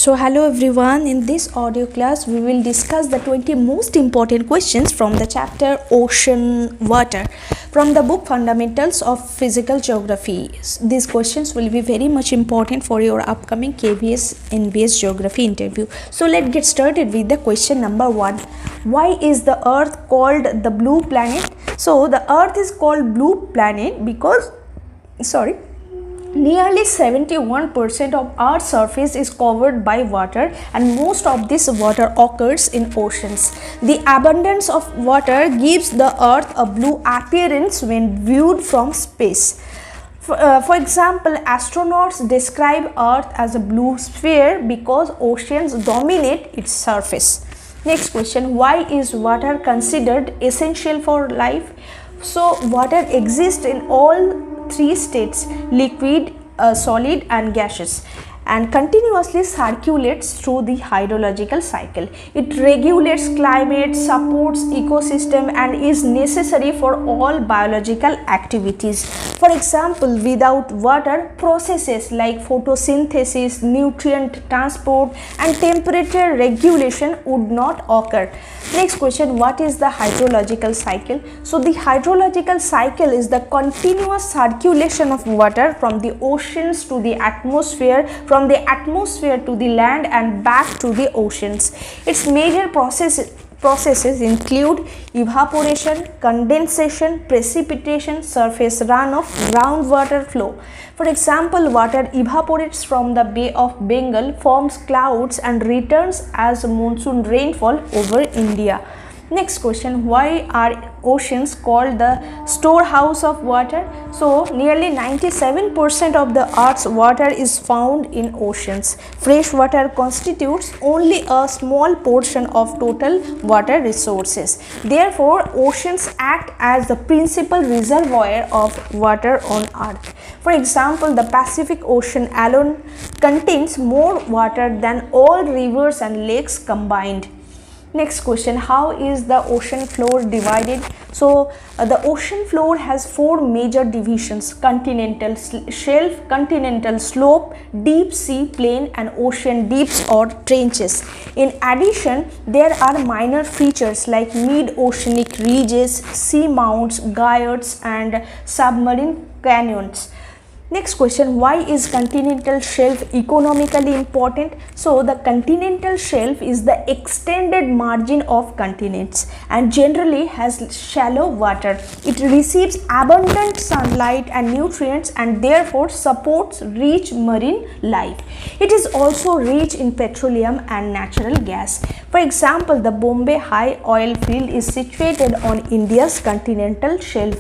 So hello everyone, in this audio class we will discuss the 20 most important questions from the chapter Ocean Water from the book Fundamentals of Physical Geography. These questions will be very much important for your upcoming KBS NBS Geography interview. So let's get started with the question number 1. Why is the Earth called the blue planet? So the Earth is called blue planet because nearly 71% of Earth's surface is covered by water, and most of this water occurs in oceans. The abundance of water gives the Earth a blue appearance when viewed from space. For example, astronauts describe Earth as a blue sphere because oceans dominate its surface. Next question, why is water considered essential for life? So water exists in all three states: liquid, solid and gaseous, and continuously circulates through the hydrological cycle. It regulates climate, supports ecosystem and is necessary for all biological activities. For example, without water, processes like photosynthesis, nutrient transport and temperature regulation would not occur. Next question, what is the hydrological cycle? So the hydrological cycle is the continuous circulation of water from the oceans to the atmosphere, from the atmosphere to the land and back to the oceans. Its major processes include evaporation, condensation, precipitation, surface runoff, groundwater flow. For example, water evaporates from the Bay of Bengal, forms clouds and returns as monsoon rainfall over India. Next question, why are oceans called the storehouse of water? So nearly 97% of the Earth's water is found in oceans. Fresh water constitutes only a small portion of total water resources. Therefore, oceans act as the principal reservoir of water on Earth. For example, the Pacific Ocean alone contains more water than all rivers and lakes combined. Next question, how is the ocean floor divided? So the ocean floor has four major divisions: continental shelf, continental slope, deep sea plain and ocean deeps or trenches. In addition, there are minor features like mid-oceanic ridges, sea mounts, gyres and submarine canyons. Next question, why is continental shelf economically important? So the continental shelf is the extended margin of continents and generally has shallow water. It receives abundant sunlight and nutrients and therefore supports rich marine life. It is also rich in petroleum and natural gas. For example, the Bombay High oil field is situated on India's continental shelf.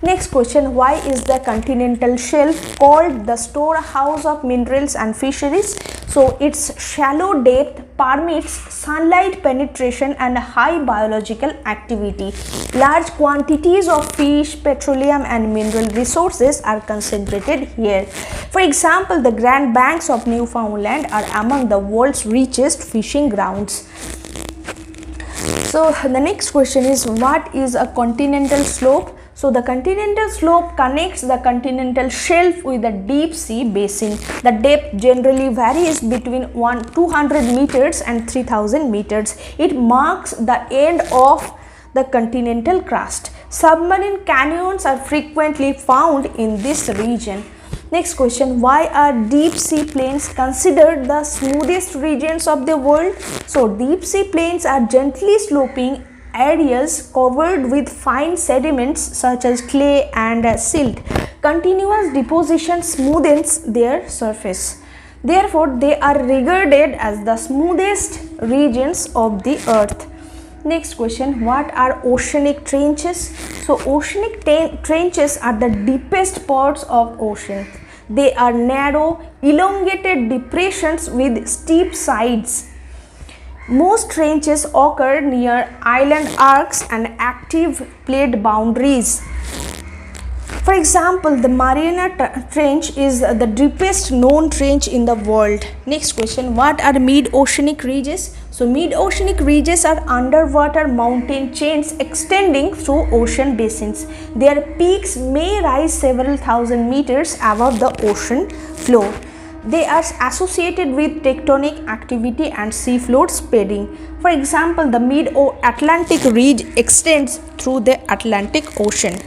Next question, why is the continental shelf called the storehouse of minerals and fisheries? So its shallow depth permits sunlight penetration and high biological activity. Large quantities of fish, petroleum and mineral resources are concentrated here. For example, the Grand Banks of Newfoundland are among the world's richest fishing grounds. So the next question is, what is a continental slope? So the continental slope connects the continental shelf with the deep sea basin. The depth generally varies between 200 meters and 3000 meters. It marks the end of the continental crust. Submarine canyons are frequently found in this region. Next question, why are deep sea plains considered the smoothest regions of the world? So deep sea plains are gently sloping areas covered with fine sediments such as clay and silt. Continuous deposition smoothens their surface. Therefore, they are regarded as the smoothest regions of the earth. Next question, what are oceanic trenches? So oceanic trenches are the deepest parts of ocean. They are narrow, elongated depressions with steep sides. Most trenches occur near island arcs and active plate boundaries. For example, the Mariana Trench is the deepest known trench in the world. Next question, what are mid-oceanic ridges? So mid-oceanic ridges are underwater mountain chains extending through ocean basins. Their peaks may rise several thousand meters above the ocean floor. they are associated with tectonic activity and seafloor spreading. For example, the mid-Atlantic ridge extends through the Atlantic Ocean.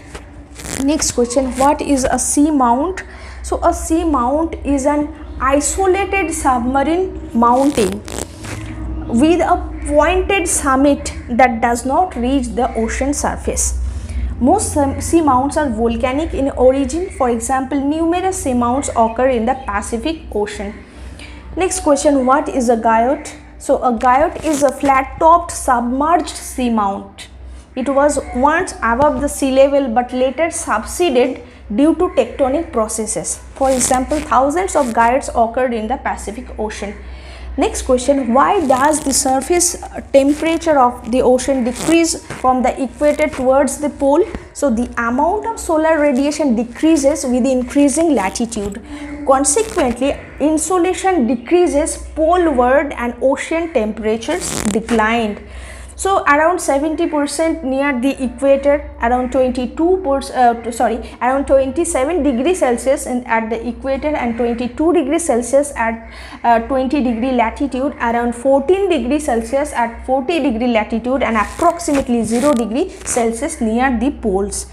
Next question, what is a seamount? So a seamount is an isolated submarine mountain with a pointed summit that does not reach the ocean surface. Most seamounts are volcanic in origin. For example, numerous seamounts occur in the Pacific Ocean. Next question, what is a guyot? So a guyot is a flat-topped submerged seamount. It was once above the sea level but later subsided due to tectonic processes. For example, thousands of gyots occurred in the Pacific Ocean. Next question, why does the surface temperature of the ocean decrease from the equator towards the pole? So the amount of solar radiation decreases with increasing latitude. Consequently, insolation decreases poleward and ocean temperatures declined. So around 70% near the equator, around 27 degrees Celsius at the equator and 22 degrees Celsius at 20 degree latitude, around 14 degrees Celsius at 40 degree latitude, and approximately 0 degree Celsius near the poles.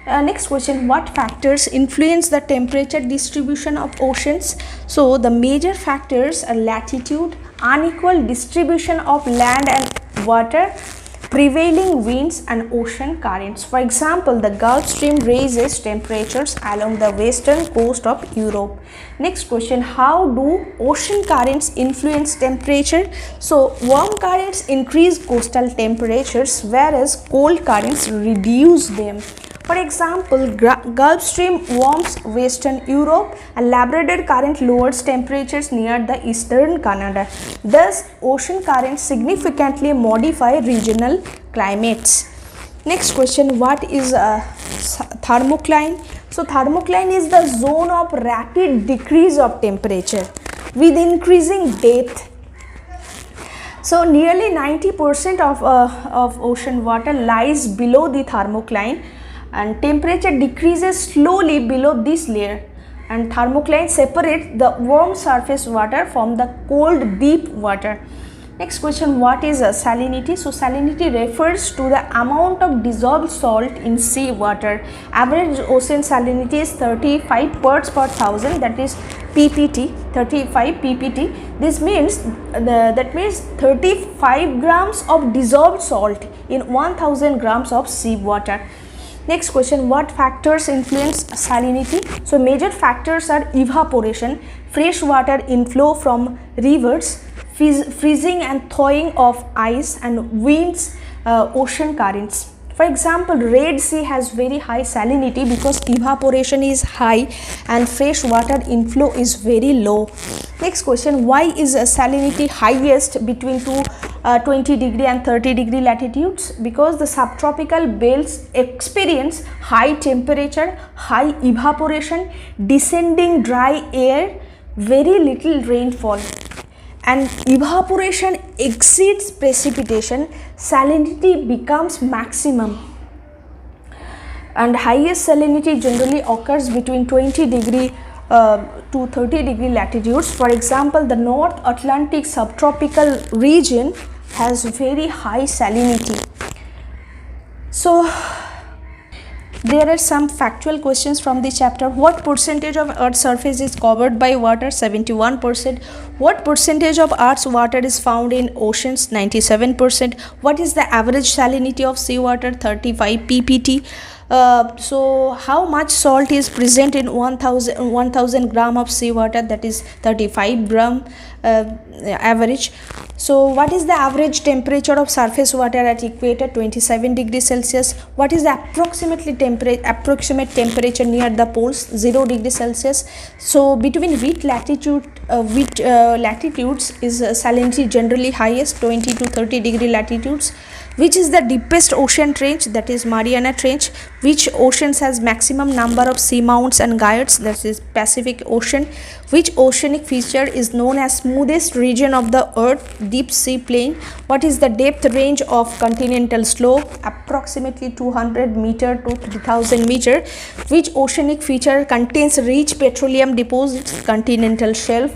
Next question, what factors influence the temperature distribution of oceans? So the major factors are latitude, unequal distribution of land and water, prevailing winds, and ocean currents. For example, the Gulf Stream raises temperatures along the western coast of Europe. Next question, how do ocean currents influence temperature? So warm currents increase coastal temperatures whereas cold currents reduce them. For example, Gulf Stream warms western Europe and Labrador current lowers temperatures near the eastern Canada. Thus, ocean currents significantly modify regional climates. Next question, what is a thermocline? So, thermocline is the zone of rapid decrease of temperature with increasing depth. So, nearly 90% of ocean water lies below the thermocline, and temperature decreases slowly below this layer, and thermocline separates the warm surface water from the cold deep water. Next question, what is salinity? So salinity refers to the amount of dissolved salt in sea water. Average ocean salinity is 35 parts per thousand, that is ppt, 35 ppt. This means that means 35 grams of dissolved salt in 1000 grams of sea water. Next question, what factors influence salinity? So major factors are evaporation, fresh water inflow from rivers, freezing and thawing of ice, and winds, ocean currents. For example, Red Sea has very high salinity because evaporation is high and fresh water inflow is very low. Next question, why is salinity highest between 20 degree and 30 degree latitudes? Because the subtropical belts experience high temperature, high evaporation, descending dry air, very little rainfall, and evaporation exceeds precipitation, salinity becomes maximum. And highest salinity generally occurs between 20 degree to 30 degree latitudes. For example, the North Atlantic subtropical region has very high salinity. So there are some factual questions from the chapter. What percentage of Earth's surface is covered by water? 71%. What percentage of Earth's water is found in oceans? 97%. What is the average salinity of seawater? 35 ppt. So how much salt is present in 1000 gram of seawater? That is 35 gram average. So what is the average temperature of surface water at equator? 27 degrees Celsius. What is the approximate temperature near the poles? 0 degrees Celsius. So between which latitude which latitudes is salinity generally highest, 20 to 30 degree latitudes. Which is the deepest ocean trench, that is Mariana Trench. Which oceans has maximum number of seamounts and gyres, that is Pacific Ocean. Which oceanic feature is known as smoothest region of the earth, deep sea plain. What is the depth range of continental slope, approximately 200 meter to 3000 meter. Which oceanic feature contains rich petroleum deposits, continental shelf.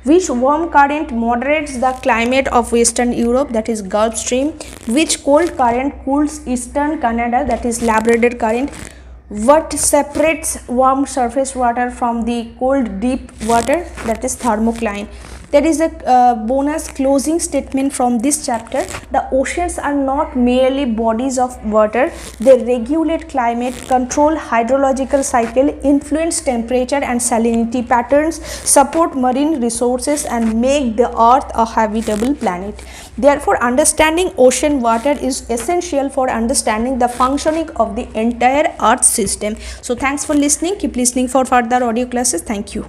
Which warm current moderates the climate of Western Europe, that is Gulf Stream. Which cold current cools Eastern Canada, that is Labrador Current. What separates warm surface water from the cold deep water, that is thermocline. There is a bonus closing statement from this chapter. The oceans are not merely bodies of water. They regulate climate, control hydrological cycle, influence temperature and salinity patterns, support marine resources and make the earth a habitable planet. Therefore, understanding ocean water is essential for understanding the functioning of the entire earth system. So, thanks for listening. Keep listening for further audio classes. Thank you.